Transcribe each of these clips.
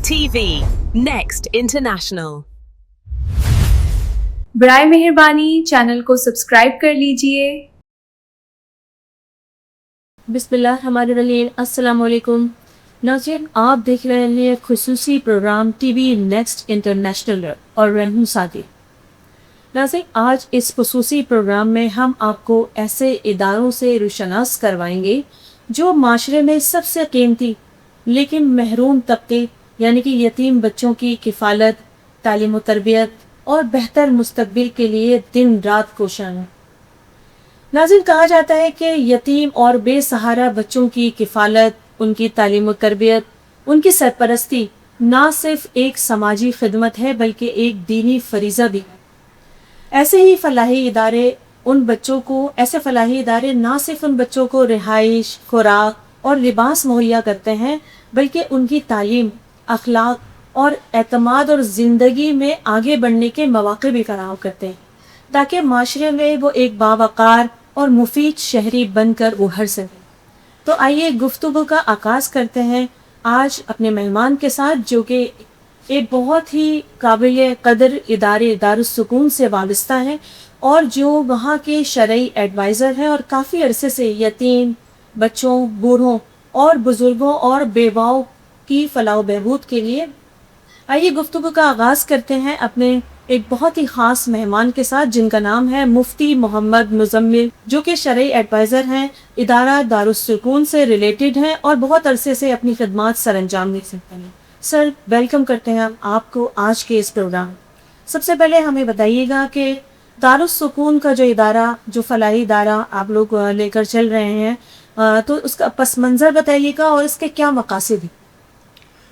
TV, Next International. برائے مہربانی channel کو سبسکرائب کر لیجئے۔ بسم اللہ الرحمن الرحیم۔ السلام علیکم ناظرین، آپ دیکھ رہے ہیں ایک خصوصی programme T V next international اور رحم سادی۔ ناظرین، آج اس خصوصی پروگرام میں ہم آپ کو ایسے اداروں سے روشناس کروائیں گے جو معاشرے میں سب سے قیمتی لیکن محروم طبقے یعنی کہ یتیم بچوں کی کفالت، تعلیم و تربیت اور بہتر مستقبل کے لیے دن رات کوشاں ہیں۔ ناظرین، کہا جاتا ہے کہ یتیم اور بے سہارا بچوں کی کفالت، ان کی تعلیم و تربیت، ان کی سرپرستی نہ صرف ایک سماجی خدمت ہے بلکہ ایک دینی فریضہ بھی ہے۔ ایسے فلاحی ادارے نہ صرف ان بچوں کو رہائش، خوراک اور لباس مہیا کرتے ہیں بلکہ ان کی تعلیم، اخلاق اور اعتماد اور زندگی میں آگے بڑھنے کے مواقع بھی فراہم کرتے ہیں تاکہ معاشرے میں وہ ایک باوقار اور مفید شہری بن کر ابھر سکے۔ تو آئیے گفتگو کا آغاز کرتے ہیں آج اپنے مہمان کے ساتھ، جو کہ ایک بہت ہی قابل قدر ادارے دارالسکون سے وابستہ ہیں اور جو وہاں کے شرعی ایڈوائزر ہیں اور کافی عرصے سے یتیم بچوں، بوڑھوں اور بزرگوں اور بیواؤں کی فلاح و بہبود کے لیے۔ آئیے گفتگو کا آغاز کرتے ہیں اپنے ایک بہت ہی خاص مہمان کے ساتھ، جن کا نام ہے مفتی محمد مزمل، جو کہ شرعی ایڈوائزر ہیں، ادارہ دارالسکون سے ریلیٹڈ ہیں اور بہت عرصے سے اپنی خدمات سر انجام دے سکتے ہیں۔ سر، ویلکم کرتے ہیں آپ کو آج کے اس پروگرام۔ سب سے پہلے ہمیں بتائیے گا کہ دارالسکون کا جو ادارہ، جو فلاحی ادارہ آپ لوگ لے کر چل رہے ہیں، تو اس کا پس منظر بتائیے گا اور اس کے کیا مقاصد ہیں۔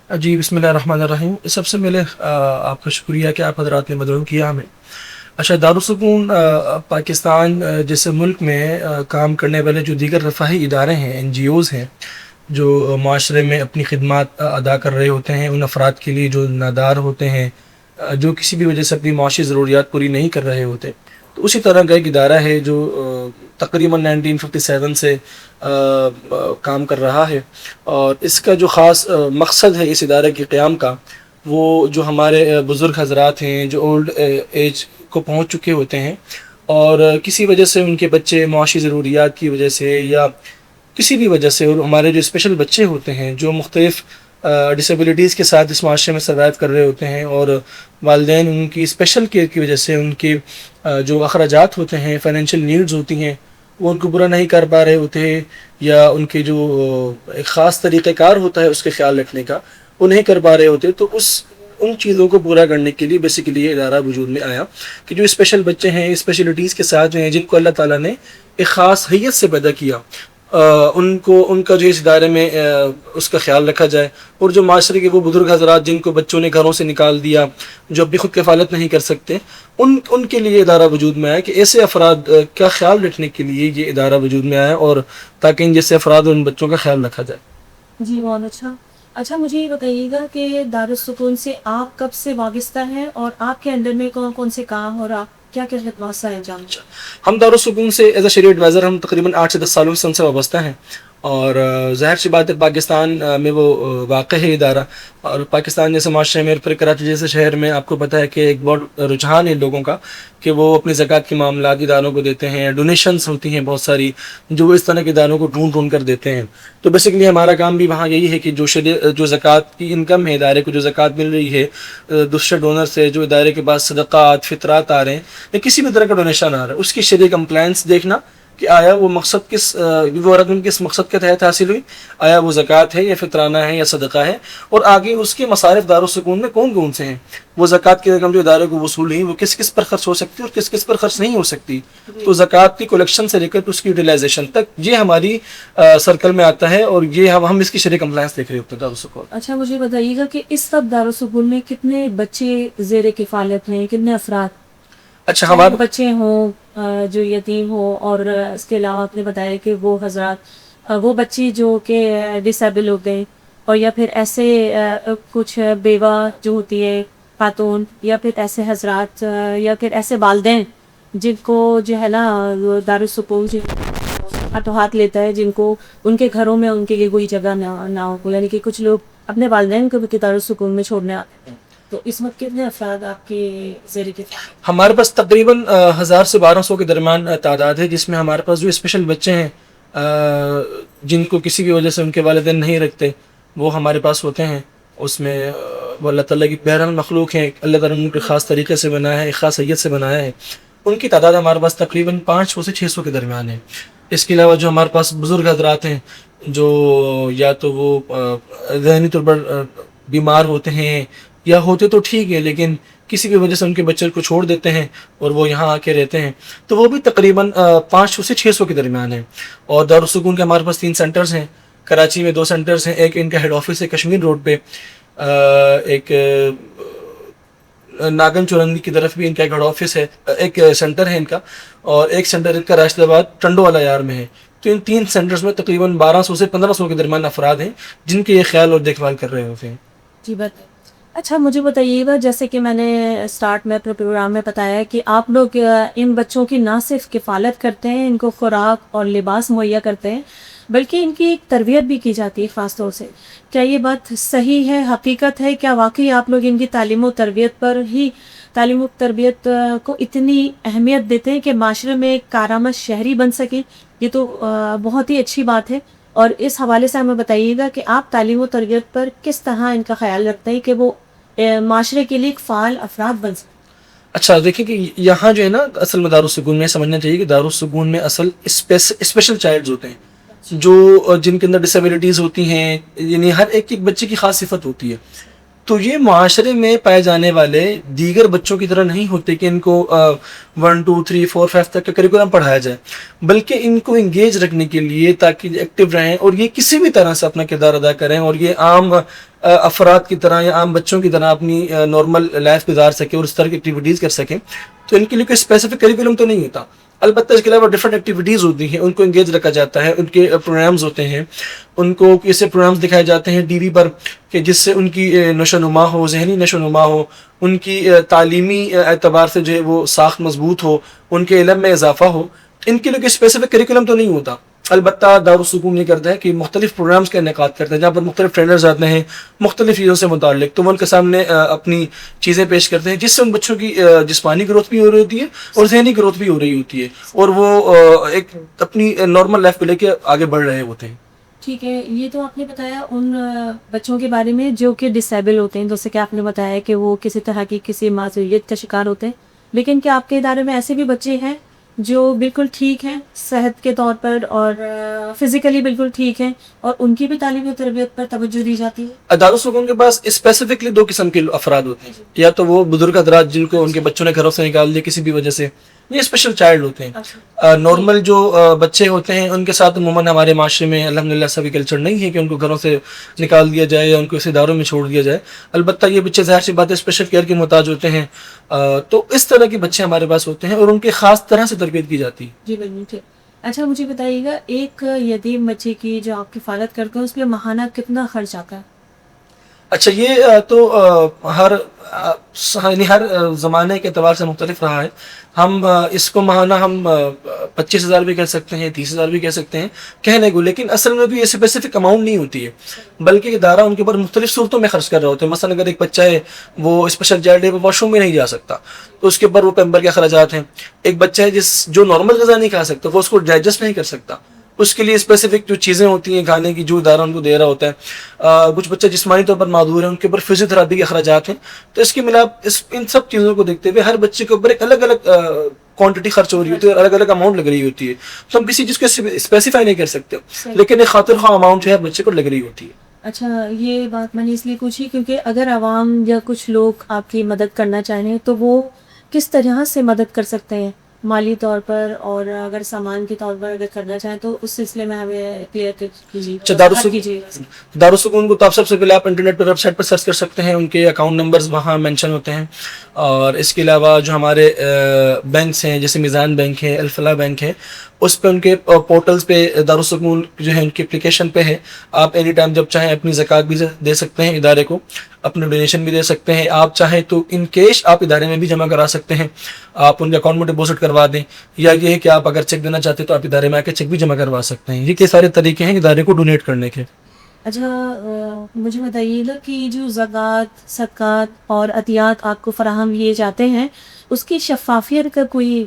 جی، بسم اللہ الرحمن الرحیم۔ سب سے پہلے آپ کا شکریہ کہ آپ حضرات نے مدعو کیا ہمیں۔ اچھا، دارالسکون پاکستان جیسے ملک میں کام کرنے والے جو دیگر رفاہی ادارے ہیں، NGOs ہیں، جو معاشرے میں اپنی خدمات ادا کر رہے ہوتے ہیں، ان افراد کے لیے جو نادار ہوتے ہیں، جو کسی بھی وجہ سے اپنی معاشی ضروریات پوری نہیں کر رہے ہوتے، تو اسی طرح کا ایک ادارہ ہے جو تقریباً 1957 سے کام کر رہا ہے، اور اس کا جو خاص مقصد ہے اس ادارے کے قیام کا، وہ جو ہمارے بزرگ حضرات ہیں جو اولڈ ایج کو پہنچ چکے ہوتے ہیں اور کسی وجہ سے ان کے بچے معاشی ضروریات کی وجہ سے یا کسی بھی وجہ سے، اور ہمارے جو اسپیشل بچے ہوتے ہیں جو مختلف ڈسیبلٹیز کے ساتھ اس معاشرے میں سروائیو کر رہے ہوتے ہیں، اور والدین ان کی اسپیشل کیئر کی وجہ سے ان کے جو اخراجات ہوتے ہیں، فائنینشیل نیڈز ہوتی ہیں، وہ ان کو پورا نہیں کر پا رہے ہوتے ہیں، یا ان کے جو ایک خاص طریقہ کار ہوتا ہے اس کے خیال رکھنے کا، وہ نہیں کر پا رہے ہوتے، تو ان چیزوں کو پورا کرنے کے لیے بیسیکلی یہ ادارہ وجود میں آیا کہ جو اسپیشل بچے ہیں، اسپیشلٹیز کے ساتھ جو ہیں، جن کو اللہ تعالیٰ نے ایک خاص حیت سے پیدا کیا، ان کا جو اس ادارے میں اس کا خیال رکھا جائے، اور جو معاشرے کے وہ بزرگ حضرات جن کو بچوں نے گھروں سے نکال دیا، جو اپنی خود کفالت نہیں کر سکتے، ان کے لیے ادارہ وجود میں آیا کہ ایسے افراد کا خیال رکھنے کے لیے یہ ادارہ وجود میں آیا، اور تاکہ ان جیسے افراد اور ان بچوں کا خیال رکھا جائے۔ جی، بہت اچھا مجھے یہ بتائیے گا کہ دارالسکون سے آپ کب سے وابستہ ہیں اور آپ کے انڈر میں کون کون سے کام اور آپ کیا کیا خدمات سر انجام؟ ہم دارالسکون سے ایز اے شرعی ایڈوائزر ہم تقریباً 8 سے 10 سالوں سے ان سے وابستہ ہیں، اور ظاہر سی بات ہے پاکستان میں وہ واقع ہے ادارہ، اور پاکستان جیسے معاشرے میں، پھر کراچی جیسے شہر میں آپ کو پتہ ہے کہ ایک بہت رجحان ہے لوگوں کا کہ وہ اپنی زکوٰۃ کے معاملات اداروں کو دیتے ہیں، ڈونیشنز ہوتی ہیں بہت ساری جو وہ اس طرح کے اداروں کو ڈھونڈ کر دیتے ہیں۔ تو بیسیکلی ہمارا کام بھی وہاں یہی ہے کہ جو زکوٰۃ کی انکم ہے، ادارے کو جو زکوٰۃ مل رہی ہے دوسرے ڈونر سے، جو ادارے کے پاس صدقات، فطرات آ رہے ہیں یا کسی بھی طرح کا ڈونیشن آ رہا ہے، اس کی شرعی کمپلائنس دیکھنا کہ آیا وہ مقصد وہ رقم کس مقصد کے تحت حاصل ہوئی، آیا وہ زکوٰۃ ہے یا فطرانہ ہے یا صدقہ ہے، اور آگے اس کے مصارف دارالسکون میں کون سے ہیں، وہ زکوٰۃ کی رقم جو ادارے کو وصول ہوئی وہ کس پر خرچ ہو سکتی ہے اور کس پر خرچ نہیں ہو سکتی۔ تو زکوٰۃ کی کلیکشن سے لے کر اس کی یوٹیلائزیشن تک یہ ہماری سرکل میں آتا ہے، اور یہ ہم اس کی شرعی کمپلائنس دیکھ رہے ہوتے ہیں دارالسکون۔ اچھا، مجھے بتائیے گا کہ اس وقت دارالسکون میں کتنے بچے زیر کفالت ہیں، کتنے افراد؟ اچھا، ہمارے بچے ہوں جو یتیم ہو، اور اس کے علاوہ آپ نے بتایا کہ وہ حضرات، وہ بچی جو کہ ڈسیبل ہو گئے، اور یا پھر ایسے کچھ بیوہ جو ہوتی ہے خاتون، یا پھر ایسے حضرات یا پھر ایسے والدین جن کو جو ہے نا دارالسکون سے ہاتھوں ہاتھ لیتا ہے، جن کو ان کے گھروں میں ان کے لیے کوئی جگہ نہ ہو، یعنی کہ کچھ لوگ اپنے والدین کو بھی دارالسکون میں چھوڑنے آتے ہیں. تو اس وقت کتنے افراد آپ کے زیر انتظام؟ ہمارے پاس تقریباً 1000 سے 1200 کے درمیان تعداد ہے، جس میں ہمارے پاس جو اسپیشل بچے ہیں جن کو کسی بھی وجہ سے ان کے والدین نہیں رکھتے، وہ ہمارے پاس ہوتے ہیں. اس میں وہ اللہ تعالیٰ کی بہرحال مخلوق ہیں، اللہ تعالیٰ نے ان کو خاص طریقے سے بنایا ہے، ایک خاص حیت سے بنایا ہے. ان کی تعداد ہمارے پاس تقریباً 500 سے 600 کے درمیان ہے. اس کے علاوہ جو ہمارے پاس بزرگ حضرات ہیں جو یا تو وہ ذہنی طور پر بیمار ہوتے ہیں یا ہوتے تو ٹھیک ہے لیکن کسی بھی وجہ سے ان کے بچے کو چھوڑ دیتے ہیں اور وہ یہاں آ کے رہتے ہیں، تو وہ بھی تقریباً 500 سے 600 کے درمیان ہیں. اور دارالسکون کے ہمارے پاس 3 سینٹرز ہیں. کراچی میں 2 سینٹرز ہیں، ایک ان کا ہیڈ آفس ہے کشمیر روڈ پہ، ایک ناگن چورندی کی طرف بھی ان کا ایک ہیڈ آفس ہے، ایک سینٹر ہے ان کا، اور ایک سینٹر ان کا راشد آباد ٹنڈو والا یار میں ہے. تو ان 3 سینٹرز میں تقریباً 1200 سے 1500 کے درمیان افراد ہیں جن کے یہ خیال اور دیکھ بھال کر رہے ہوتے ہیں. جی بات. اچھا مجھے بتائیے گا، جیسے کہ میں نے اسٹارٹ میں اپنے پروگرام میں بتایا کہ آپ لوگ ان بچوں کی نہ صرف کفالت کرتے ہیں، ان کو خوراک اور لباس مہیا کرتے ہیں، بلکہ ان کی ایک تربیت بھی کی جاتی ہے خاص طور سے. کیا یہ بات صحیح ہے، حقیقت ہے؟ کیا واقعی آپ لوگ ان کی تعلیم و تربیت کو اتنی اہمیت دیتے ہیں کہ معاشرے میں ایک کارآمد شہری بن سکیں؟ یہ تو بہت ہی اچھی بات ہے. اور اس حوالے سے ہمیں بتائیے گا کہ آپ تعلیم و تربیت پر کس طرح ان کا خیال رکھتے ہیں کہ وہ معاشرے کے لیے ایک فعال افراد بن سکیں. اچھا دیکھیں کہ یہاں جو ہے نا اصل میں دارالسکون میں سمجھنا چاہیے کہ دارالسکون میں اصل اسپیشل چائلڈز ہوتے ہیں جو جن کے اندر ڈسیبلٹیز ہوتی ہیں، یعنی ہر ایک بچے کی خاص صفت ہوتی ہے. تو یہ معاشرے میں پائے جانے والے دیگر بچوں کی طرح نہیں ہوتے کہ ان کو 1 2 3 4 5 تک کا کریکولم پڑھایا جائے، بلکہ ان کو انگیج رکھنے کے لیے تاکہ ایکٹیو رہیں اور یہ کسی بھی طرح سے اپنا کردار ادا کریں اور یہ عام افراد کی طرح یا عام بچوں کی طرح اپنی نارمل لائف گزار سکیں اور اس طرح کی ایکٹیویٹیز کر سکیں. تو ان کے لیے کوئی اسپیسیفک کریکولم تو نہیں ہوتا، البتہ اس کے علاوہ ڈفرینٹ ایکٹیویٹیز ہوتی ہیں، ان کو انگیج رکھا جاتا ہے. ان کے پروگرامز ہوتے ہیں، ان کو ایسے پروگرامز دکھائے جاتے ہیں ٹی وی پر کہ جس سے ان کی نشو و نما ہو، ذہنی نشو و نما ہو، ان کی تعلیمی اعتبار سے جو ہے وہ ساخت مضبوط ہو، ان کے علم میں اضافہ ہو. ان کے لیے کوئی اسپیسیفک کریکولم تو نہیں ہوتا. البتہ دارالسکون یہ کرتا ہے کہ مختلف پروگرامز کا انعقاد کرتا ہے جہاں پر مختلف ٹرینرز آتے ہیں مختلف چیزوں سے متعلق، تو وہ ان کے سامنے اپنی چیزیں پیش کرتے ہیں جس سے ان بچوں کی جسمانی گروتھ بھی ہو رہی ہوتی ہے اور ذہنی گروتھ بھی ہو رہی ہوتی ہے اور وہ ایک اپنی نارمل لائف کو لے کے آگے بڑھ رہے ہوتے ہیں. ٹھیک ہے، یہ تو آپ نے بتایا ان بچوں کے بارے میں جو کہ ڈسیبل ہوتے ہیں، جیسے کہ آپ نے بتایا کہ وہ کسی طرح کی کسی معذوریت کا شکار ہوتے ہیں، لیکن کیا آپ کے ادارے میں ایسے بھی بچے ہیں جو بالکل ٹھیک ہیں صحت کے طور پر اور فزیکلی بالکل ٹھیک ہیں اور ان کی بھی تعلیم و تربیت پر توجہ دی جاتی ہے؟ دارالسکون کے پاس اسپیسیفکلی 2 قسم کے افراد ہوتے ہیں، یا تو وہ بزرگ حضرات جن کو ان کے بچوں نے گھروں سے نکال دیا کسی بھی وجہ سے، یہ اسپیشل چائلڈ ہوتے ہیں. نارمل جو بچے ہوتے ہیں ان کے ساتھ عموماً ہمارے معاشرے میں الحمدللہ سبھی کلچر نہیں ہے کہ ان کو گھروں سے نکال دیا جائے یا ان کو اس اداروں میں چھوڑ دیا جائے. البتہ یہ بچے ظاہر سی بات ہے اسپیشل کیئر کے محتاج ہوتے ہیں، تو اس طرح کے بچے ہمارے پاس ہوتے ہیں اور ان کی خاص طرح سے تربیت کی جاتی ہے. جی بالکل ٹھیک. اچھا مجھے بتائیے گا، ایک یتیم بچے کی جو آپ کفالت کرتے ہیں اس پہ ماہانہ کتنا خرچ آتا ہے؟ اچھا یہ تو ہر زمانے کے اعتبار سے مختلف رہا ہے. ہم اس کو ماہانہ ہم 25,000 بھی کہہ سکتے ہیں، 30,000 بھی کہہ سکتے ہیں کہنے کو، لیکن اصل میں بھی یہ اسپیسیفک اماؤنٹ نہیں ہوتی ہے، بلکہ ادارہ ان کے اوپر مختلف صورتوں میں خرچ کر رہے ہوتے ہیں. مثلا اگر ایک بچہ ہے وہ اسپیشل چائلڈ ہے، وہ واش روم میں نہیں جا سکتا تو اس کے اوپر وہ پیمپر کے اخراجات ہیں. ایک بچہ ہے جو نارمل غذا نہیں کھا سکتا، وہ اس کو ڈائجسٹ نہیں کر سکتا، اس کے لیے اسپیسیفک جو چیزیں ہوتی ہیں کھانے کی جو ادارہ ان کو دے رہا ہوتا ہے. کچھ بچے جسمانی طور پر معذور ہیں، ان کے اوپر فزیو تھراپی کے اخراجات ہیں. تو اس کے ملاپ ان سب چیزوں کو دیکھتے ہوئے ہر بچے کے اوپر ایک الگ الگ کوانٹٹی خرچ ہو رہی ہوتی ہے اور الگ الگ اماؤنٹ لگ رہی ہوتی ہے. تو ہم کسی چیز کو اسپیسیفائی نہیں کر سکتے، لیکن ایک خاطر خواہ اماؤنٹ جو ہے بچے کو لگ رہی ہوتی ہے. اچھا یہ بات میں نے اس لیے پوچھی کیونکہ اگر عوام یا کچھ لوگ آپ کی مدد کرنا چاہیں تو وہ کس طرح سے مدد کر سکتے ہیں مالی طور پر، اور اگر سامان کے طور پر اگر کرنا چاہیں تو اس سلسلے میں ہمیں کلیئر کیجیے. دارالسکون کو تو آپ سب سے پہلے آپ انٹرنیٹ پر ویب سائٹ پر سرچ کر سکتے ہیں، ان کے اکاؤنٹ نمبرز وہاں مینشن ہوتے ہیں. اور اس کے علاوہ جو ہمارے بینکس ہیں جیسے میزان بینک ہے، الفلاح بینک ہے، اس پہ ان کے پورٹلز پہ دارالسکون جو ہے ان کی اپلیکیشن پہ ہے. آپ اینی ٹائم جب چاہیں اپنی زکوٰۃ بھی دے سکتے ہیں ادارے کو، اپنے ڈونیشن بھی دے سکتے ہیں. آپ چاہیں تو ان کیش آپ ادارے میں بھی جمع کرا سکتے ہیں، آپ ان کے اکاؤنٹ میں ڈپوزٹ کروا دیں، یا یہ ہے کہ آپ اگر چیک دینا چاہتے ہیں تو آپ ادارے میں آ کے چیک بھی جمع کروا سکتے ہیں. یہ کئی سارے طریقے ہیں ادارے کو ڈونیٹ کرنے کے. اچھا مجھے بتائیے گا کہ جو زکوٰۃ صدقات اور عطیات آپ کو فراہم کیے جاتے ہیں اس کی شفافیت کا کوئی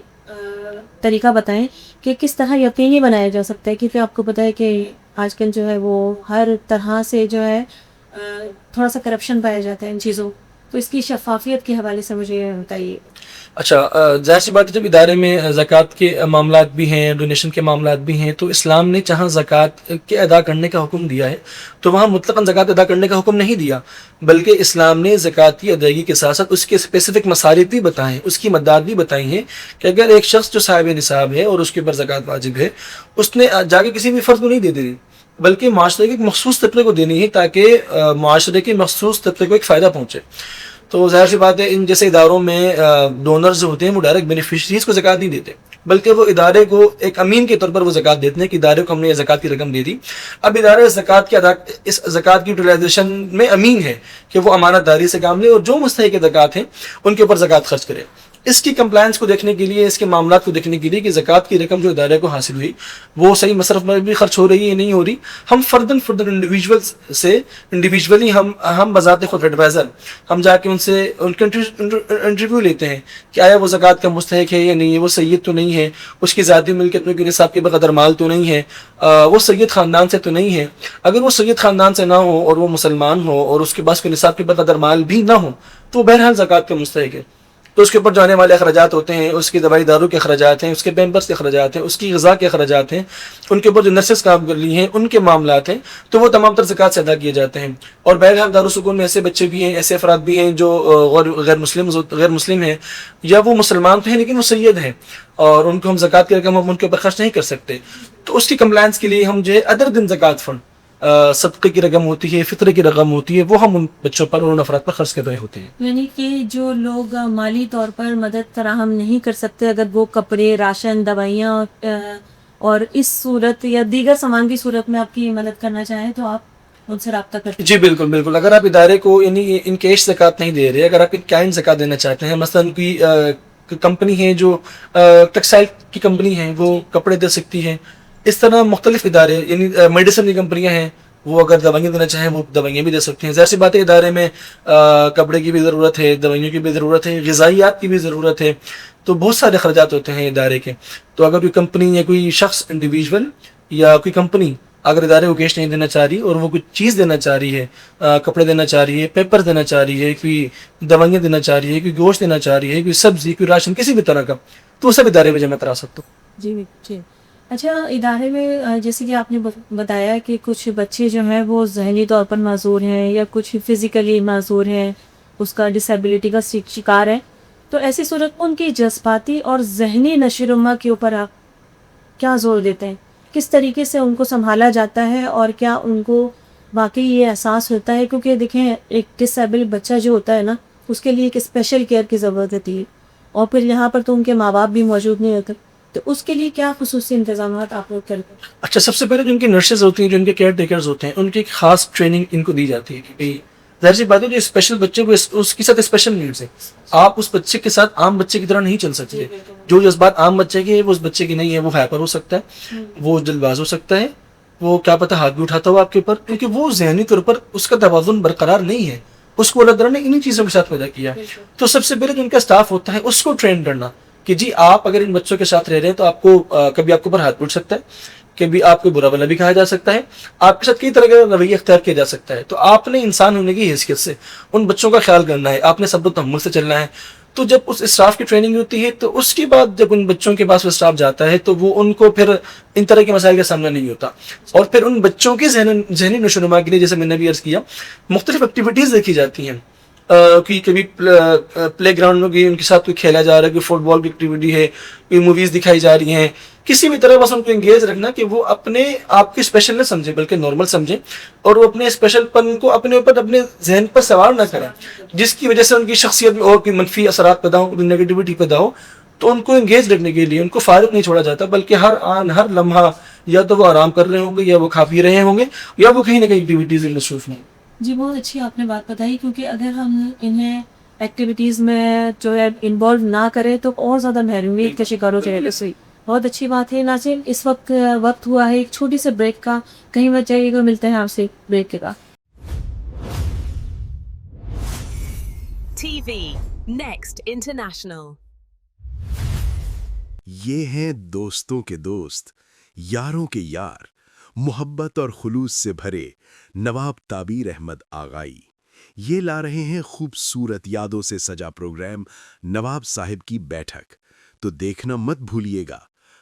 طریقہ بتائیں کہ کس طرح یقینی بنایا جا سکتا ہے، کیونکہ آپ کو پتہ ہے کہ آج کل جو ہے وہ ہر طرح سے جو ہے تھوڑا سا کرپشن پایا جاتا ہے ان چیزوں، تو اس کی شفافیت کے حوالے سے مجھے یہ بتائیے۔ اچھا ظاہر سی بات ہے، جب ادارے میں زکوٰۃ کے معاملات بھی ہیں، ڈونیشن کے معاملات بھی ہیں، تو اسلام نے جہاں زکوٰۃ کے ادا کرنے کا حکم دیا ہے تو وہاں مطلقاً زکوٰۃ ادا کرنے کا حکم نہیں دیا، بلکہ اسلام نے زکوٰۃ کی ادائیگی کے ساتھ ساتھ اس کے اسپیسیفک مصارف بھی بتائے ہیں، اس کی مدات بھی بتائی ہیں کہ اگر ایک شخص جو صاحب نصاب ہے اور اس کے اوپر زکوٰۃ واجب ہے، اس نے جا کے کسی بھی فرد کو نہیں دے دینی، بلکہ معاشرے کے ایک مخصوص طبقے کو دینی ہے، تاکہ معاشرے کے مخصوص طبقے کو ایک فائدہ پہنچے۔ تو ظاہر سی بات ہے ان جیسے اداروں میں ڈونرز ہوتے ہیں وہ ڈائریکٹ بینیفیشریز کو زکوٰۃ نہیں دیتے، بلکہ وہ ادارے کو ایک امین کے طور پر وہ زکوٰۃ دیتے ہیں کہ ادارے کو ہم نے یہ زکوٰۃ کی رقم دے دی، اب ادارے اس زکوٰۃ کی یوٹیلائزیشن میں امین ہے کہ وہ امانت داری سے کام لے اور جو مستحق زکوٰۃ ہیں ان کے اوپر زکوٰۃ خرچ کرے۔ اس کی کمپلائنس کو دیکھنے کے لیے، اس کے معاملات کو دیکھنے کے لیے کہ زکوٰۃ کی رقم جو ادارے کو حاصل ہوئی وہ صحیح مصرف میں بھی خرچ ہو رہی ہے نہیں ہو رہی، ہم فرداً انڈیویجولی ہم بذات خود ایڈوائزر ہم جا کے ان کے انٹرویو لیتے ہیں کہ آیا وہ زکوٰۃ کا مستحق ہے یا نہیں ہے، وہ سید تو نہیں ہے، اس کی ذاتی ملکیت میں کے نصاب کے بقدر مال تو نہیں ہے، وہ سید خاندان سے تو نہیں ہے۔ اگر وہ سید خاندان سے نہ ہو اور وہ مسلمان ہو اور اس کے پاس کوئی نصاب کے بقدر مال بھی نہ ہو تو وہ بہرحال زکوٰۃ کا مستحق ہے۔ تو اس کے اوپر جو آنے والے اخراجات ہوتے ہیں، اس کی دوائی دارو کے اخراجات ہیں، اس کے پیمپرس کے اخراجات ہیں، اس کی غذا کے اخراجات ہیں، ان کے اوپر جو نرسز کام کر لی ہیں ان کے معاملات ہیں، تو وہ تمام تر زکوٰۃ سے ادا کیے جاتے ہیں۔ اور بہرحال دارالسکون میں ایسے بچے بھی ہیں، ایسے افراد بھی ہیں جو غیر مسلم ہیں یا وہ مسلمان تو ہیں لیکن وہ سید ہیں اور ان کو ہم زکوٰۃ کی رقم ہم ان کے اوپر خرچ نہیں کر سکتے، تو اس کی کمپلائنس کے لیے ہم جو ہے ادر دن زکوٰۃ فنڈ صدقے کی رقم ہوتی ہے، فطرے کی رقم ہوتی ہے، وہ ہم ان بچوں پر اور ان افراد پر خرچ کر رہے ہوتے ہیں۔ یعنی کہ جو لوگ مالی طور پر مدد فراہم نہیں کر سکتے، اگر وہ کپڑے، راشن، دوائیاں اور اس صورت یا دیگر سامان کی صورت میں آپ کی مدد کرنا چاہیں تو آپ ان سے رابطہ کرتے ہیں؟ جی بالکل بالکل، اگر آپ ادارے کو یعنی ان کیش زکوٰۃ نہیں دے رہے، اگر آپ ان کائنڈ زکوٰۃ دینا چاہتے ہیں، مثلاً کوئی کمپنی ہے جو ٹیکسٹائل کی کمپنی ہے وہ کپڑے دے سکتی ہے، اس طرح مختلف ادارے یعنی میڈیسن کی کمپنیاں ہیں وہ اگر دوائیاں دینا چاہیں وہ دوائیاں بھی دے سکتے ہیں۔ ظاہر سی بات ہے ادارے میں کپڑے کی بھی ضرورت ہے، دوائیوں کی بھی ضرورت ہے، غذائیات کی بھی ضرورت ہے، تو بہت سارے اخراجات ہوتے ہیں ادارے کے۔ تو اگر کوئی کمپنی یا کوئی شخص انڈیویجول یا کوئی کمپنی اگر ادارے کو کیش نہیں دینا چاہ رہی اور وہ کوئی چیز دینا چاہ رہی ہے، کپڑے دینا چاہ رہی ہے، پیپر دینا چاہ رہی ہے، کوئی دوائیاں دینا چاہ رہی ہے، کوئی گوشت دینا چاہ رہی ہے، کوئی سبزی، کوئی راشن، کسی بھی طرح کا، تو وہ سب ادارے میں جمع کرا سکتے ہو۔ جی جی۔ اچھا ادارے میں جیسے کہ آپ نے بتایا کہ کچھ بچے جو ہیں وہ ذہنی طور پر معذور ہیں یا کچھ فزیکلی معذور ہیں، اس کا ڈسیبلٹی کا شکار ہے، تو ایسی صورت ان کی جذباتی اور ذہنی نشو و نما کے اوپر آپ کیا زور دیتے ہیں؟ کس طریقے سے ان کو سنبھالا جاتا ہے اور کیا ان کو واقعی یہ احساس ہوتا ہے؟ کیونکہ دیکھیں ایک ڈسیبل بچہ جو ہوتا ہے نا اس کے لیے ایک اسپیشل کیئر کی ضرورت ہوتی ہے، اور پھر یہاں پر تو ان کے ماں باپ بھی موجود نہیں ہوتے، تو اس کے لیے کیا خصوصی انتظامات آپ لوگ کرتے ہیں؟ اچھا، سب سے پہلے جو ان کی نرسز ہوتی ہیں، جو ان کے کیئر ٹیکرز ہوتے ہیں، ان کی ایک خاص ٹریننگ ان کو دی جاتی ہے کہ بھئی ظاہر سی بات ہے جو اسپیشل بچے کو اس کے ساتھ اسپیشل نیڈز ہیں، آپ اس بچے کے ساتھ عام بچے کی طرح نہیں چل سکتے۔ جو جذبات عام بچے کے ہیں وہ اس بچے کی نہیں ہے، وہ ہائپر ہو سکتا ہے، وہ جلد باز ہو سکتا ہے، وہ کیا پتہ ہاتھ بھی اٹھاتا ہو آپ کے اوپر، کیونکہ وہ ذہنی طور پر اس کا توازن برقرار نہیں ہے، اس کو اللہ تعالیٰ نے انہی چیزوں کے ساتھ پیدا کیا ہے۔ تو سب سے پہلے جو ان کا اسٹاف ہوتا ہے اس کو ٹرین کرنا کہ جی آپ اگر ان بچوں کے ساتھ رہ رہے ہیں تو آپ کو کبھی آپ کے اوپر ہاتھ اٹھ سکتا ہے، کبھی آپ کو برا بھلا بھی کہا جا سکتا ہے، آپ کے ساتھ کئی طرح کا رویہ اختیار کیا جا سکتا ہے، تو آپ نے انسان ہونے کی حیثیت سے ان بچوں کا خیال کرنا ہے، آپ نے صبر و تحمل سے چلنا ہے۔ تو جب اس اسٹاف کی ٹریننگ ہوتی ہے تو اس کے بعد جب ان بچوں کے پاس وہ اسٹاف جاتا ہے تو وہ ان کو پھر ان طرح کے مسائل کا سامنا نہیں ہوتا، اور پھر ان بچوں کی ذہنی نشو و نما کے لیے جیسے میں نے بھی عرض کیا مختلف ایکٹیویٹیز دیکھی جاتی ہیں، کہ کبھی پلے گراؤنڈ میں ان کے ساتھ کوئی کھیلا جا رہا ہے، کوئی فٹ بال کی ایکٹیویٹی ہے، کوئی موویز دکھائی جا رہی ہیں، کسی بھی طرح بس ان کو انگیج رکھنا کہ وہ اپنے آپ کی اسپیشل نہ سمجھیں بلکہ نارمل سمجھیں، اور وہ اپنے اسپیشل پن کو اپنے اوپر اپنے ذہن پر سوار نہ کریں، جس کی وجہ سے ان کی شخصیت میں اور کوئی منفی اثرات پیدا ہو، کوئی نیگیٹیوٹی پیدا ہو۔ تو ان کو انگیج رکھنے کے لیے ان کو فارغ نہیں چھوڑا جاتا، بلکہ ہر آن ہر لمحہ یا تو وہ آرام کر رہے ہوں گے یا وہ کھا پی رہے ہوں گے یا وہ کہیں نہ کہیں ایکٹیویٹیز میں مصروف ہیں۔ جی بہت اچھی آپ نے بات بتائی، کیونکہ اگر ہم انہیں ایکٹیویٹیز میں جو ہے انوالو نہ کریں تو اور زیادہ محرومیت کا شکار ہو جائے گا۔ بہت اچھی بات ہے ناظرین. اس وقت وقت ہوا ہے ایک چھوٹی سے بریک کا. کہیں مت جائیے گا, ملتے ہیں آپ سے بریک کے بعد. TV. Next International. یہ ہیں دوستوں کے دوست، یاروں کے یار، محبت اور خلوص سے بھرے نواب تعبیر احمد آغائی. یہ لا رہے ہیں خوبصورت یادوں سے سجا پروگرام نواب صاحب کی بیٹھک. تو دیکھنا مت بھولیے گا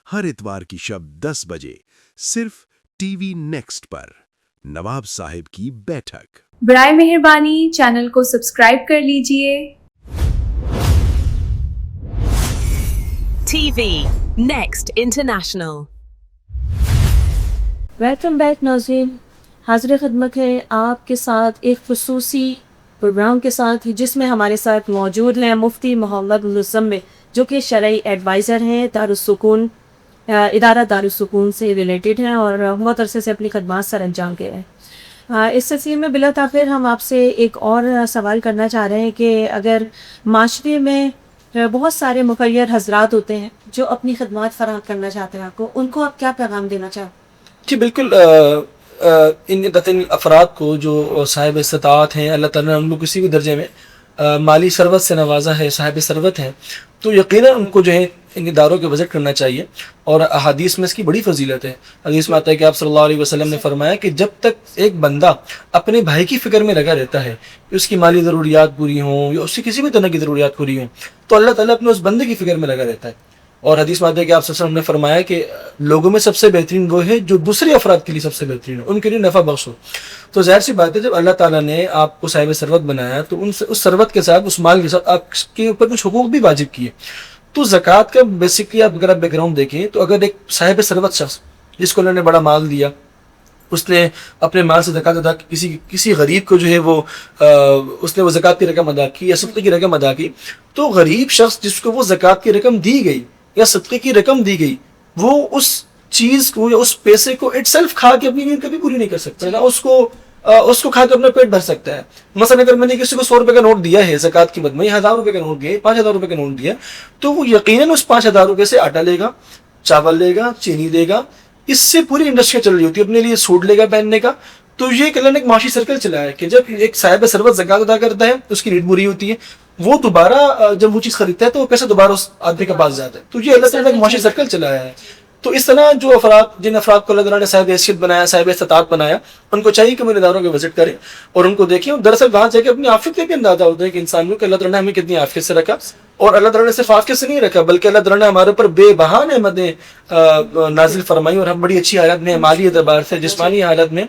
ہر اتوار کی شب 10 بجے صرف ٹی وی نیکسٹ پر نواب صاحب کی بیٹھک. برائے مہربانی چینل کو سبسکرائب کر لیجئے. TV. Next International. Welcome back ناظرین. حاضر خدمت ہے آپ کے ساتھ ایک خصوصی پروگرام کے ساتھ جس میں ہمارے ساتھ موجود ہیں مفتی محمد مزمل جو کہ شرعی ایڈوائزر ہیں دارالسکون ادارہ دارالسکون سے ریلیٹڈ ہیں اور بہت عرصے سے اپنی خدمات سر انجام کے ہیں. اس سلسلے میں بلا تاخیر ہم آپ سے ایک اور سوال کرنا چاہ رہے ہیں کہ اگر معاشرے میں بہت سارے مخیر حضرات ہوتے ہیں جو اپنی خدمات فراہم کرنا چاہتے ہیں ان کو آپ کیا پیغام دینا چاہتے ہیں؟ جی بالکل. ان افراد کو جو صاحب استطاعت ہیں، اللہ تعالیٰ نے ان کو کسی بھی درجے میں مالی ثروت سے نوازا ہے، صاحب ثروت ہیں، تو یقیناً ان کو جو ہے ان اداروں کے وزٹ کرنا چاہیے. اور احادیث میں اس کی بڑی فضیلت ہے. حدیث میں آتا ہے کہ آپ صلی اللہ علیہ وسلم نے فرمایا کہ جب تک ایک بندہ اپنے بھائی کی فکر میں لگا رہتا ہے کہ اس کی مالی ضروریات پوری ہوں یا اس کی کسی بھی طرح کی ضروریات پوری ہوں، تو اللہ تعالیٰ اپنے اس بندے کی فکر میں لگا رہتا ہے. اور حدیث میں آتا ہے کہ آپ صلی اللہ علیہ وسلم نے فرمایا کہ لوگوں میں سب سے بہترین وہ ہے جو دوسرے افراد کے لیے سب سے بہترین ہو، ان کے لیے نفع بخش ہو. تو ظاہر سی بات ہے جب اللہ تعالیٰ نے آپ کو صاحب ثروت بنایا تو ان سے اس ثروت کے ساتھ اس مال کے ساتھ آپ کے اوپر کچھ حقوق بھی واجب کیے. تو زکوٰۃ کا بیسکلی آپ اگر آپ بیک گراؤنڈ دیکھیں تو اگر ایک صاحب ثروت شخص جس کو اللہ نے بڑا مال دیا، اس نے اپنے مال سے زکوٰۃ ادا کی، کسی غریب کو جو ہے وہ اس نے وہ زکوٰۃ کی رقم ادا کی یا صدقے کی رقم ادا کی، تو غریب شخص جس کو وہ زکوٰۃ کی رقم دی گئی یا صدقے کی رقم دی گئی، وہ اس چیز کو یا اس پیسے کو اٹ سیلف کھا کے اپنی نیند کبھی پوری نہیں کر سکتا، نہ اس کو کھا کے اپنا پیٹ بھر سکتا ہے. مثلا اگر میں نے کسی کو 100 روپے کا نوٹ دیا ہے زکوٰۃ کی مد میں، 1000 روپے کا نوٹ دیا، 5000 روپے کا نوٹ دیا، تو وہ یقیناً اس 5000 روپے سے آٹا لے گا، چاول لے گا، چینی لے گا. اس سے پوری انڈسٹری چل رہی ہوتی ہے. اپنے لیے سوٹ لے گا پہننے کا. تو یہ اللہ نے ایک معاشی سرکل چلایا ہے کہ جب ایک صاحب ثروت زکوٰۃ ادا کرتا ہے اس کی نیڈ پوری ہوتی ہے، وہ دوبارہ جب وہ چیز خریدتا ہے تو وہ پیسہ دوبارہ اس آدمی کے پاس جاتا ہے. تو یہ اللہ تعالیٰ نے ایک معاشی سرکل چلایا ہے. تو اس طرح جو جن افراد کو اللہ تعالیٰ نے صاحب حیثیت بنایا، صاحب استطاعت بنایا، ان کو چاہیے کہ وہ اداروں کے وزٹ کریں اور ان کو دیکھیں. اور دراصل وہاں جا کے اپنی عافیت کا بھی اندازہ ہوتا ہے کہ انسان کو کہ اللہ تعالیٰ نے ہمیں کتنی عافیت سے رکھا. اور اللہ تعالیٰ نے صرف عافیت سے نہیں رکھا بلکہ اللہ تعالیٰ نے ہمارے اوپر بے بہا نعمتیں نازل فرمائی اور ہم بڑی اچھی حالت میں، مالی اعتبار سے، جسمانی حالت میں.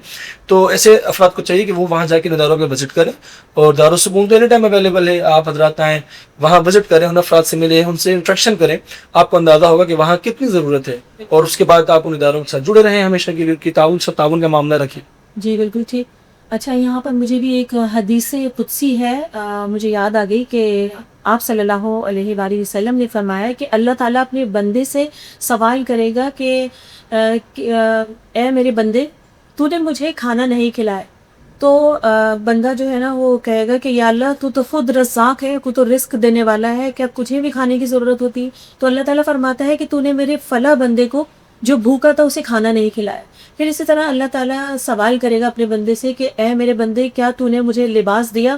تو ایسے افراد کو چاہیے کہ وہ وہاں جا کے اداروں کے وزٹ کریں. اور دارالسکون تو اینی ٹائم اویلیبل ہے، آپ حضرات آئیں وہاں وزٹ کریں، ان افراد سے ملیں، ان سے انٹریکشن کریں. آپ کو اندازہ ہوگا کہ وہاں کتنی ضرورت ہے. اور اس کے بعد آپ ان اداروں کے ساتھ جڑے رہیں ہمیشہ کے لیے، تعاون کا معاملہ رکھیں. جی بالکل ٹھیک. اچھا، یہاں پر مجھے بھی ایک حدیث قدسی ہے مجھے یاد آ گئی کہ آپ صلی اللہ علیہ وآلہ وسلم نے فرمایا کہ اللہ تعالیٰ اپنے بندے سے سوال کرے گا کہ اے میرے بندے، تو نے مجھے کھانا نہیں کھلایا. تو بندہ جو ہے نا وہ کہے گا کہ یا اللہ تو خود رزاق ہے، تو رزق دینے والا ہے، کیا تجھے بھی کھانے کی ضرورت ہوتی؟ تو اللہ تعالیٰ فرماتا ہے کہ تو نے میرے فلاں بندے کو جو بھوکا تھا اسے کھانا نہیں کھلایا. پھر اسی طرح اللہ تعالیٰ سوال کرے گا اپنے بندے سے کہ اے میرے بندے، کیا تو نے مجھے لباس دیا؟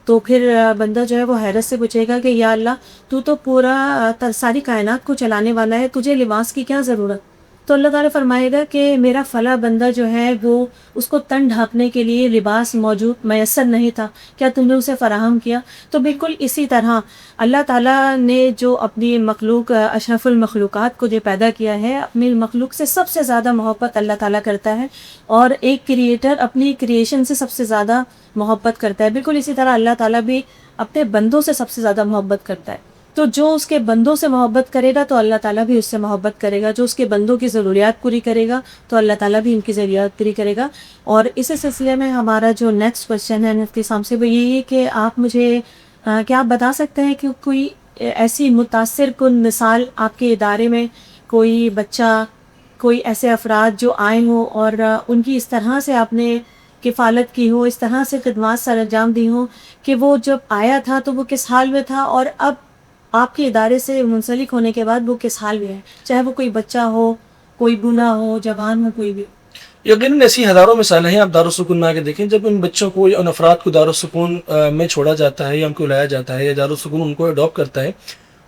تو پھر بندہ جو ہے وہ حیرت سے پوچھے گا کہ یا اللہ تو پورا ساری کائنات کو چلانے والا ہے، تجھے لباس کی کیا ضرورت؟ تو اللہ تعالیٰ فرمائے گا کہ میرا فلاں بندہ جو ہے وہ اس کو تن ڈھانپنے کے لیے لباس میسر نہیں تھا، کیا تم نے اسے فراہم کیا؟ تو بالکل اسی طرح اللہ تعالیٰ نے جو اپنی مخلوق اشرف المخلوقات کو جو پیدا کیا ہے، اپنی مخلوق سے سب سے زیادہ محبت اللہ تعالیٰ کرتا ہے. اور ایک کریٹر اپنی کریشن سے سب سے زیادہ محبت کرتا ہے. بالکل اسی طرح اللہ تعالیٰ بھی اپنے بندوں سے سب سے زیادہ محبت کرتا ہے. تو جو اس کے بندوں سے محبت کرے گا تو اللہ تعالیٰ بھی اس سے محبت کرے گا. جو اس کے بندوں کی ضروریات پوری کرے گا تو اللہ تعالیٰ بھی ان کی ضروریات پوری کرے گا. اور اسی سلسلے میں ہمارا جو نیکسٹ کوشچن ہے مفتی صاحب سے وہ یہی ہے کہ آپ مجھے کیا آپ بتا سکتے ہیں کہ کوئی ایسی متاثر کن مثال آپ کے ادارے میں، کوئی بچہ، کوئی ایسے افراد جو آئے ہوں اور ان کی اس طرح سے آپ نے کفالت کی ہو، اس طرح سے خدمات سر انجام دی ہوں کہ وہ جب آیا تھا تو وہ کس حال میں تھا اور اب آپ کے ادارے سے منسلک ہونے کے بعد وہ کس حال میں ہے، چاہے وہ کوئی بچہ ہو، کوئی بوڑھا ہو، جوان ہو، کوئی بھی؟ یقیناً ایسی ہزاروں مثالیں ہیں. آپ دارالسکون میں آ کے دیکھیں، جب ان بچوں کو یا ان افراد کو دارالسکون میں چھوڑا جاتا ہے یا ان کو لایا جاتا ہے یا دارالسکون ان کو اڈاپٹ کرتا ہے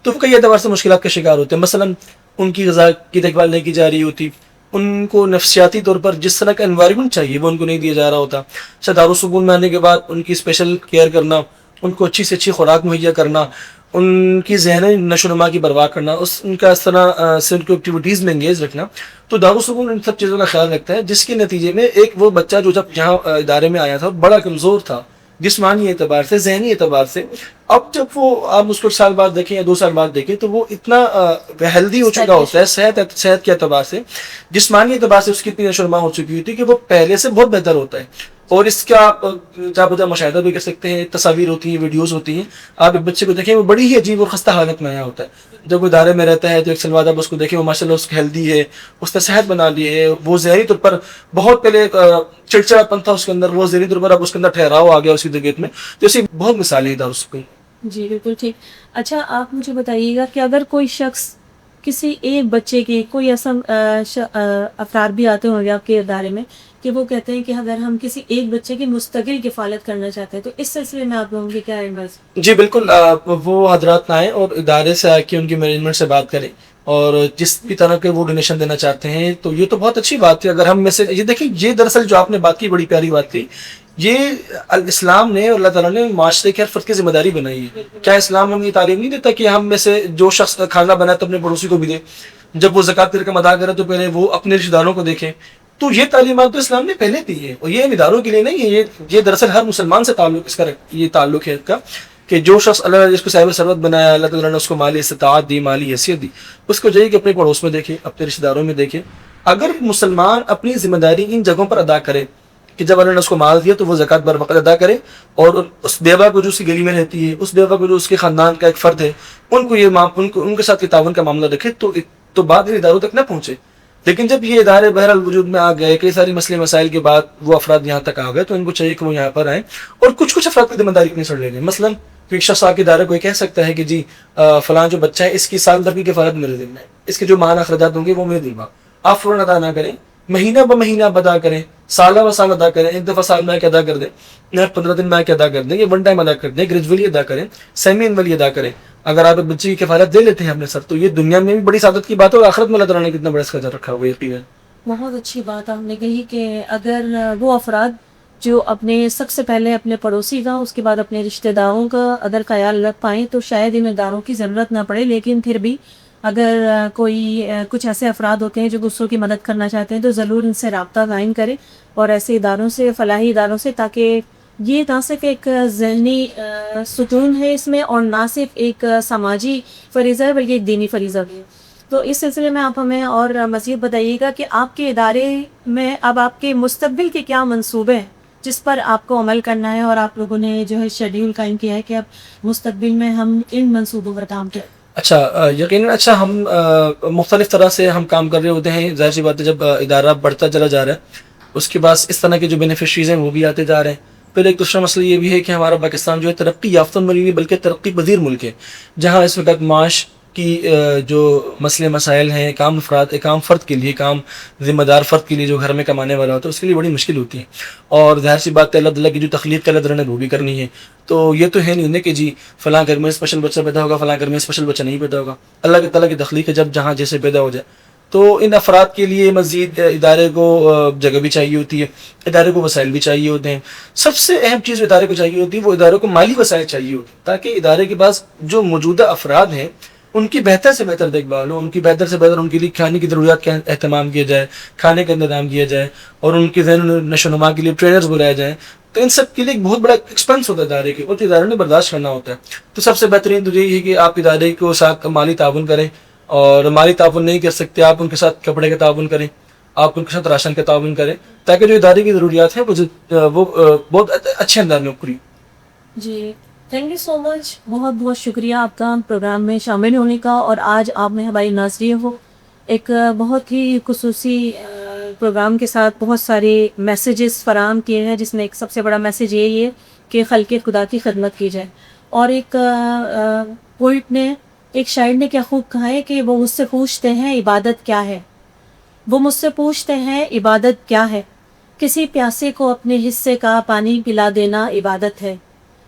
تو وہ کئی اعتبار سے مشکلات کا شکار ہوتے ہیں. مثلاً ان کی غذا کی دیکھ بھال نہیں کی جا رہی ہوتی، ان کو نفسیاتی طور پر جس طرح کا انوائرمنٹ چاہیے وہ ان کو نہیں دیا جا رہا ہوتا. دارالسکون میں آنے کے بعد ان کی اسپیشل کیئر کرنا، ان کو اچھی سے اچھی خوراک مہیا کرنا، ان کی ذہنی نشو و نما کی پرواہ کرنا، ان کا اس طرح سے ان کو ایکٹیویٹیز میں انگیج رکھنا، تو دارالسکون ان سب چیزوں کا خیال رکھتا ہے. جس کے نتیجے میں ایک وہ بچہ جو جب یہاں ادارے میں آیا تھا بڑا کمزور تھا جسمانی اعتبار سے، ذہنی اعتبار سے، اب جب وہ آپ اس کو 1 سال بعد دیکھیں یا 2 سال بعد دیکھیں تو وہ اتنا ہیلدی ہو چکا ہوتا ہے صحت کے اعتبار سے، جسمانی اعتبار سے اس کی اتنی نشو و نما ہو چکی ہوتی ہے کہ وہ پہلے سے بہت بہتر ہوتا ہے. اور اس کا جا بجا مشاہدہ بھی کر سکتے ہیں، تصاویر ہوتی ہیں، ویڈیوز ہوتی ہیں. آپ ایک بچے کو دیکھیں وہ بڑی ہی عجیب اور خستہ حالت میں آیا ہوتا ہے، جب وہ ادارے میں رہتا ہے تو 1 سال بعد آپ اس کو دیکھیں وہ ماشاء اللہ اس کی ہیلدی ہے، اس نے صحت بنا لی ہے، وہ ذہنی طور پر بہت پہلے چڑچڑا پن تھا اس کے اندر، وہ ذہنی طور پر اب اس کے اندر ٹھہراؤ آ گیا اس کی طبیعت میں. تو ایسی بہت مثالیں ہیں دارالسکون. جی بالکل ٹھیک. اچھا آپ مجھے بتائیے گا کہ اگر کوئی شخص کسی ایک بچے کے، کوئی ایسا افراد بھی آتے ہوں گے آپ کے ادارے میں کہ وہ کہتے ہیں کہ اگر ہم کسی ایک بچے کی مستقل کفالت کرنا چاہتے ہیں تو اس سلسلے میں آپ لوگوں کی کیا ایڈوائس؟ جی بالکل، وہ حضرات آئیں اور ادارے سے آ کے ان کی مینجمنٹ سے بات کریں، اور جس بھی طرح کے وہ ڈونیشن دینا چاہتے ہیں تو یہ تو بہت اچھی بات ہے. اگر ہم میں سے یہ دیکھیں، یہ دراصل جو آپ نے بات کی بڑی پیاری بات کی، یہ اسلام نے اور اللہ تعالیٰ نے معاشرے کے ہر فرد کی ذمہ داری بنائی ہے. کیا اسلام ہمیں یہ تعلیم نہیں دیتا کہ ہم میں سے جو شخص کھانا بنائے تو اپنے پڑوسی کو بھی دے، جب وہ زکوٰۃ کی رقم ادا کرے تو پہلے وہ اپنے رشتہ داروں کو دیکھیں؟ تو یہ تعلیمات تو اسلام نے پہلے دی ہے، اور یہ اداروں کے لیے نہیں ہے، یہ دراصل ہر مسلمان سے یہ تعلق ہے اس کا، کہ جو شخص اللہ نے جس کو صاحب ثروت بنایا، اللہ تعالیٰ نے اس کو مالی استطاعت دی، مالی حیثیت دی، اس کو چاہیے کہ اپنے پڑوس میں دیکھے، اپنے رشتہ داروں میں دیکھے. اگر مسلمان اپنی ذمہ داری ان جگہوں پر ادا کرے کہ جب اللہ نے اس کو مال دیا تو وہ زکوٰۃ بر وقت ادا کرے، اور اس بیوہ کو جو اس کی گلی میں رہتی ہے، اس بیوہ کو جو اس کے خاندان کا ایک فرد ہے، ان کو ان کے ساتھ یہ تعاون کا معاملہ رکھے تو بات ان اداروں تک نہ پہنچے. لیکن جب یہ ادارے بہرحال وجود میں آ گئے، کئی ساری مسئلے مسائل کے بعد وہ افراد یہاں تک آ گئے، تو ان کو چاہیے کہ وہ یہاں پر آئیں اور کچھ افراد کی ذمہ داری اپنی سر لے لیں. مثلاً ایک شخص آ کے ادارے کو یہ کہہ سکتا ہے کہ جی فلاں جو بچہ ہے اس کی سال بھر کی کفالت میرے ذمہ ہے، اس کے جو ماہانہ اخراجات ہوں گے وہ میں دوں گا. آپ فوراً ادا نہ کریں، مہینہ ب مہینہ آپ ادا کریں، سالہ ب سال ادا کریں، ایک دفعہ سال میں ادا کر دیں، 15 دن میں ادا کر دیں، یہ ون ٹائم ادا کر دیں، گریجولی ادا کریں، سیمی انولی ادا کریں. اگر آپ ایک بچے کی کفالت دے لیتے ہیں اپنے سر تو یہ دنیا میں بھی بڑی سعادت کی بات ہے، اور آخرت میں اللہ تعالیٰ نے کتنا بڑا اس کا اجر رکھا ہوا ہے. یقیناً بہت اچھی بات آپ نے کہی کہ اگر وہ افراد جو اپنے سب سے پہلے اپنے پڑوسی کا، اس کے بعد اپنے رشتہ داروں کا اگر خیال رکھ پائیں تو شاید ان اداروں کی ضرورت نہ پڑے. لیکن پھر بھی اگر کوئی کچھ ایسے افراد ہوتے ہیں جو دوسروں کی مدد کرنا چاہتے ہیں تو ضرور ان سے رابطہ قائم کریں، اور ایسے اداروں سے، فلاحی اداروں سے، تاکہ یہ نہ صرف ایک ذہنی سکون ہے اس میں، اور نہ صرف ایک سماجی فریضہ ہے بلکہ ایک دینی فریضہ بھی ہے. تو اس سلسلے میں آپ ہمیں اور مزید بتائیے گا کہ آپ کے ادارے میں اب آپ کے مستقبل کے کیا منصوبے ہیں جس پر آپ کو عمل کرنا ہے، اور آپ لوگوں نے جو ہے شیڈیول قائم کیا ہے کہ اب مستقبل میں ہم ان منصوبوں پر کام کریں؟ اچھا، یقیناً اچھا، ہم مختلف طرح سے ہم کام کر رہے ہوتے ہیں. ظاہر سی بات ہے جب ادارہ بڑھتا چلا جا رہا ہے اس کے بعد اس طرح کے جو بینیفیشریز ہیں وہ بھی آتے جا رہے ہیں. پھر ایک دوسرا مسئلہ یہ بھی ہے کہ ہمارا پاکستان جو ہے ترقی یافتہ ملک نہیں بلکہ ترقی پذیر ملک ہے، جہاں اس وقت معاش کی جو مسئلے مسائل ہیں ایک عام فرد کے لیے، ایک عام ذمہ دار فرد کے لیے جو گھر میں کمانے والا ہوتا ہے اس کے لیے بڑی مشکل ہوتی ہے. اور ظاہر سی بات ہے اللہ تعالیٰ کی جو تخلیق اللہ تعالیٰ نے وہ بھی کرنی ہے. تو یہ تو ہے نہیں کہ جی فلاں گھر میں اسپیشل بچہ پیدا ہوگا، فلاں گھر میں اسپیشل بچہ نہیں پیدا ہوگا. اللہ تعالیٰ کی تخلیق ہے، جب جہاں جیسے پیدا ہو جائے. تو ان افراد کے لیے مزید ادارے کو جگہ بھی چاہیے ہوتی ہے، ادارے کو وسائل بھی چاہیے ہوتے ہیں. سب سے اہم چیز ادارے کو چاہیے ہوتی ہے وہ ادارے کو مالی وسائل چاہیے ہوتی ہے، تاکہ ادارے کے پاس جو موجودہ افراد ہیں ان کی بہتر سے بہتر دیکھ بھال ہو، ان کی بہتر سے بہتر ان کے لیے کھانے کی ضروریات کا اہتمام کیا جائے، کھانے کا انتظام کیا جائے، اور ان کے ذہن نشو و نما کے لیے ٹرینرز بلائے جائیں. تو ان سب کے لیے ایک بہت بڑا ایکسپنس ہوتا ہے ادارے کے، اور ادارے نے برداشت کرنا ہوتا ہے. تو سب سے بہترین تو یہی ہے کہ آپ ادارے کو ساتھ مالی تعاون کریں، اور مالی تعاون نہیں کر سکتے آپ ان کے ساتھ کپڑے کا تعاون کریں، آپ ان کے ساتھ راشن کا تعاون کریں، تاکہ جو ادارے کی ضروریات ہیں وہ بہت اچھے انداز میں پوری. جی تھینک یو سو مچ، بہت بہت شکریہ آپ کا پروگرام میں شامل ہونے کا. اور آج آپ نے ہماری ناظرین کو ایک بہت ہی خصوصی پروگرام کے ساتھ بہت سارے میسیجز فراہم کیے ہیں، جس میں ایک سب سے بڑا میسیج یہی ہے کہ خلق خدا کی خدمت کی جائے. اور ایک پوئٹ نے ایک شاعر نے کیا خوب کہا ہے کہ وہ مجھ سے پوچھتے ہیں عبادت کیا ہے، وہ مجھ سے پوچھتے ہیں عبادت کیا ہے، کسی پیاسے کو اپنے حصے کا پانی پلا دینا عبادت ہے،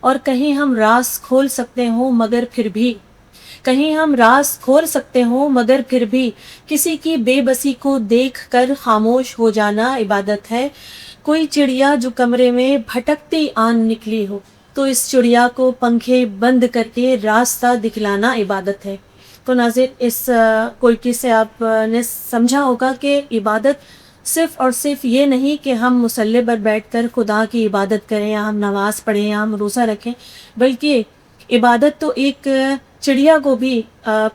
اور کہیں ہم راز کھول سکتے ہوں مگر پھر بھی، کہیں ہم راز کھول سکتے ہوں مگر پھر بھی کسی کی بے بسی کو دیکھ کر خاموش ہو جانا عبادت ہے، کوئی چڑیا جو کمرے میں بھٹکتی آن نکلی ہو تو اس چڑیا کو پنکھے بند کر کے راستہ دکھلانا عبادت ہے۔ تو ناظرین، اس کوئٹی سے آپ نے سمجھا ہوگا کہ عبادت صرف اور صرف یہ نہیں کہ ہم مصلی پر بیٹھ کر خدا کی عبادت کریں یا ہم نماز پڑھیں یا ہم روزہ رکھیں، بلکہ عبادت تو ایک چڑیا کو بھی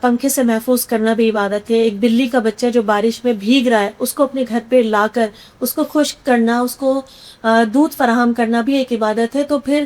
پنکھے سے محفوظ کرنا بھی عبادت ہے۔ ایک بلی کا بچہ جو بارش میں بھیگ رہا ہے اس کو اپنے گھر پہ لا کر اس کو خشک کرنا، اس کو دودھ فراہم کرنا بھی ایک عبادت ہے۔ تو پھر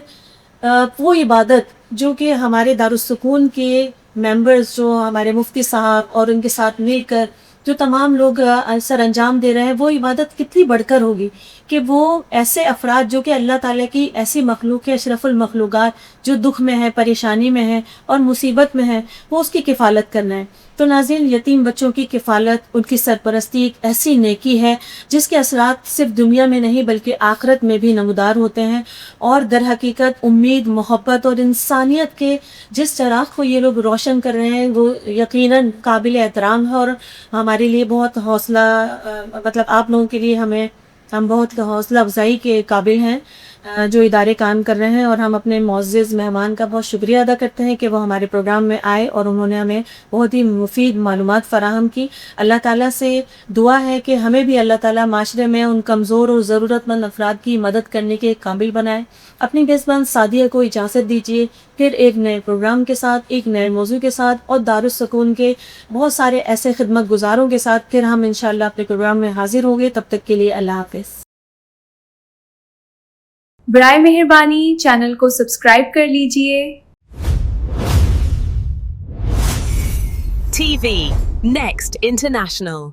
وہ عبادت جو کہ ہمارے دارالسکون کے ممبرز، جو ہمارے مفتی صاحب اور ان کے ساتھ مل کر جو تمام لوگ سر انجام دے رہے ہیں، وہ عبادت کتنی بڑھ کر ہوگی کہ وہ ایسے افراد جو کہ اللہ تعالیٰ کی ایسی مخلوق ہے، اشرف المخلوقات، جو دکھ میں ہے، پریشانی میں ہے اور مصیبت میں ہے، وہ اس کی کفالت کرنا ہے۔ تو ناظرین، یتیم بچوں کی کفالت، ان کی سرپرستی ایک ایسی نیکی ہے جس کے اثرات صرف دنیا میں نہیں بلکہ آخرت میں بھی نمودار ہوتے ہیں، اور در حقیقت امید، محبت اور انسانیت کے جس چراغ کو یہ لوگ روشن کر رہے ہیں وہ یقیناً قابل احترام ہے، اور ہمارے لیے بہت حوصلہ مطلب آپ لوگوں کے لیے ہم بہت حوصلہ افزائی کے قابل ہیں جو ادارے کام کر رہے ہیں، اور ہم اپنے معزز مہمان کا بہت شکریہ ادا کرتے ہیں کہ وہ ہمارے پروگرام میں آئے اور انہوں نے ہمیں بہت ہی مفید معلومات فراہم کی۔ اللہ تعالیٰ سے دعا ہے کہ ہمیں بھی اللہ تعالیٰ معاشرے میں ان کمزور اور ضرورت مند افراد کی مدد کرنے کے قابل بنائے۔ اپنی میزبان سعدیہ کو اجازت دیجیے، پھر ایک نئے پروگرام کے ساتھ، ایک نئے موضوع کے ساتھ اور دارالسکون کے بہت سارے ایسے خدمت گزاروں کے ساتھ پھر ہم انشاءاللہ اپنے پروگرام میں حاضر ہوں گے۔ تب تک کے لیے اللہ حافظ۔ برائے مہربانی چینل کو سبسکرائب کر لیجئے۔ TV Next International.